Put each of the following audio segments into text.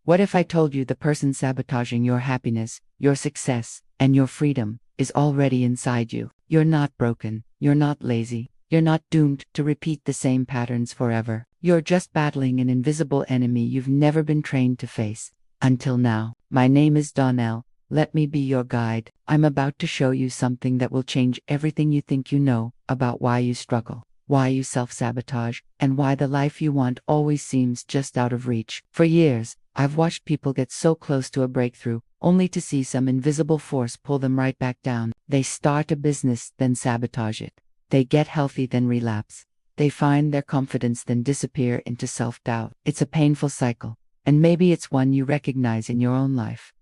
What if I told you the person sabotaging your happiness, your success, and your freedom is already inside you? You're not broken. You're not lazy. You're not doomed to repeat the same patterns forever. You're just battling an invisible enemy you've never been trained to face. Until now. My name is Donele. Let me be your guide. I'm about to show you something that will change everything you think you know about why you struggle, why you self-sabotage, and why the life you want always seems just out of reach. For years, I've watched people get so close to a breakthrough, only to see some invisible force pull them right back down. They start a business, then sabotage it. They get healthy, then relapse. They find their confidence, then disappear into self-doubt. It's a painful cycle, and maybe it's one you recognize in your own life.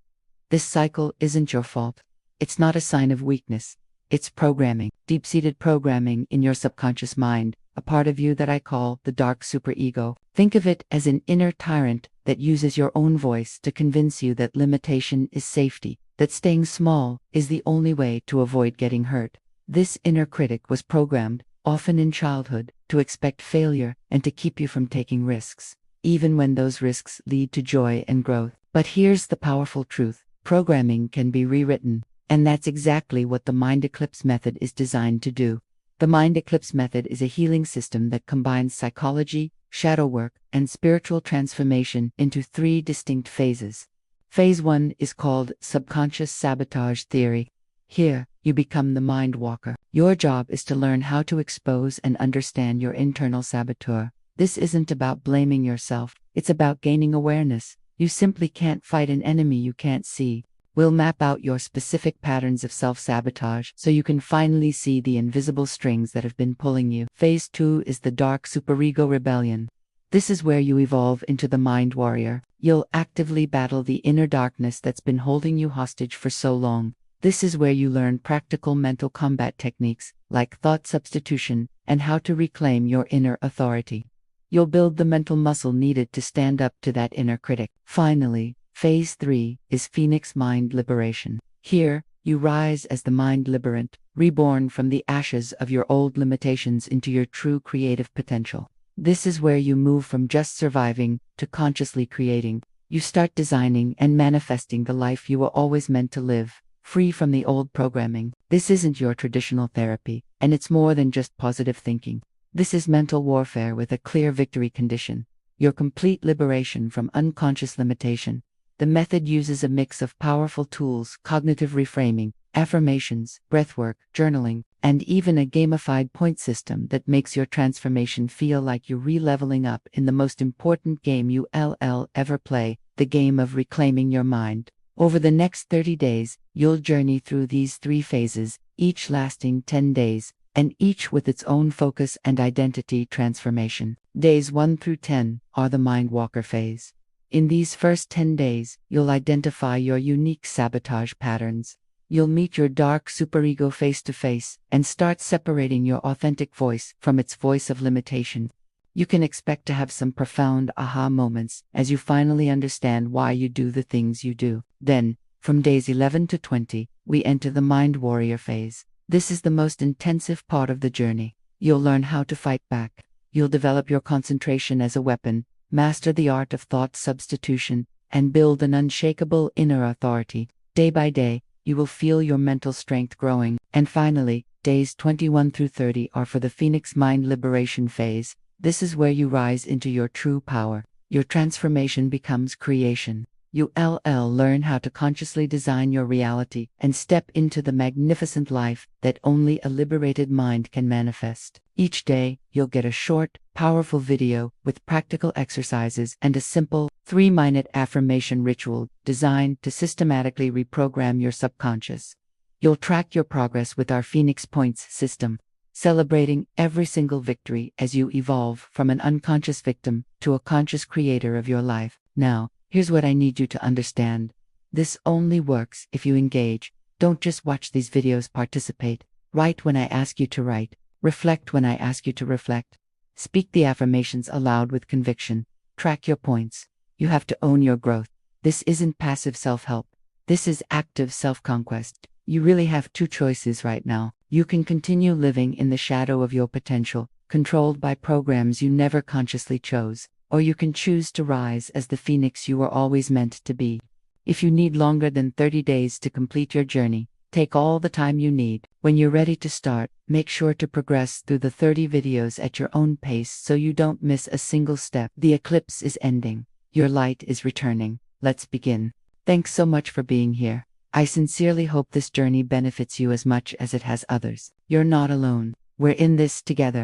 This cycle isn't your fault. It's not a sign of weakness. It's programming, deep-seated programming in your subconscious mind, a part of you that I call the dark superego. Think of it as an inner tyrant that uses your own voice to convince you that limitation is safety, that staying small is the only way to avoid getting hurt. This inner critic was programmed, often in childhood, to expect failure and to keep you from taking risks, even when those risks lead to joy and growth. But here's the powerful truth. Programming can be rewritten, and that's exactly what the Mind Eclipse Method is designed to do. The Mind Eclipse Method is a healing system that combines psychology, shadow work, and spiritual transformation into 3 distinct phases. Phase 1 is called subconscious sabotage theory. Here, you become the mind walker. Your job is to learn how to expose and understand your internal saboteur. This isn't about blaming yourself, it's about gaining awareness. You simply can't fight an enemy you can't see. We'll map out your specific patterns of self-sabotage so you can finally see the invisible strings that have been pulling you. Phase 2 is the dark superego rebellion. This is where you evolve into the mind warrior. You'll actively battle the inner darkness that's been holding you hostage for so long. This is where you learn practical mental combat techniques like thought substitution and how to reclaim your inner authority. You'll build the mental muscle needed to stand up to that inner critic. Finally, Phase 3 is Phoenix Mind Liberation. Here, you rise as the mind liberant, reborn from the ashes of your old limitations into your true creative potential. This is where you move from just surviving to consciously creating. You start designing and manifesting the life you were always meant to live, free from the old programming. This isn't your traditional therapy, and it's more than just positive thinking. This is mental warfare with a clear victory condition. Your complete liberation from unconscious limitation. The method uses a mix of powerful tools, cognitive reframing, affirmations, breathwork, journaling, and even a gamified point system that makes your transformation feel like you're re-leveling up in the most important game you'll ever play, the game of reclaiming your mind. Over the next 30 days, you'll journey through these 3 phases, each lasting 10 days, and each with its own focus and identity transformation. Days 1 through 10 are the Mind Walker phase. In these first 10 days, you'll identify your unique sabotage patterns. You'll meet your dark superego face to face and start separating your authentic voice from its voice of limitation. You can expect to have some profound aha moments as you finally understand why you do the things you do. Then, from days 11 to 20, we enter the Mind Warrior phase. This is the most intensive part of the journey. You'll learn how to fight back. You'll develop your concentration as a weapon, master the art of thought substitution, and build an unshakable inner authority. Day by day, you will feel your mental strength growing. And finally, days 21 through 30 are for the Phoenix Mind Liberation phase. This is where you rise into your true power. Your transformation becomes creation. You'll learn how to consciously design your reality and step into the magnificent life that only a liberated mind can manifest. Each day, you'll get a short, powerful video with practical exercises and a simple, 3-minute affirmation ritual designed to systematically reprogram your subconscious. You'll track your progress with our Phoenix Points system, celebrating every single victory as you evolve from an unconscious victim to a conscious creator of your life. Now, here's what I need you to understand. This only works if you engage. Don't just watch these videos, participate. Write when I ask you to write. Reflect when I ask you to reflect. Speak the affirmations aloud with conviction. Track your points. You have to own your growth. This isn't passive self-help. This is active self-conquest. You really have 2 choices right now. You can continue living in the shadow of your potential, controlled by programs you never consciously chose. or you can choose to rise as the phoenix you were always meant to be. If you need longer than 30 days to complete your journey, take all the time you need. When you're ready to start, make sure to progress through the 30 videos at your own pace so you don't miss a single step. The eclipse is ending. Your light is returning. Let's begin. Thanks so much for being here. I sincerely hope this journey benefits you as much as it has others. You're not alone. We're in this together.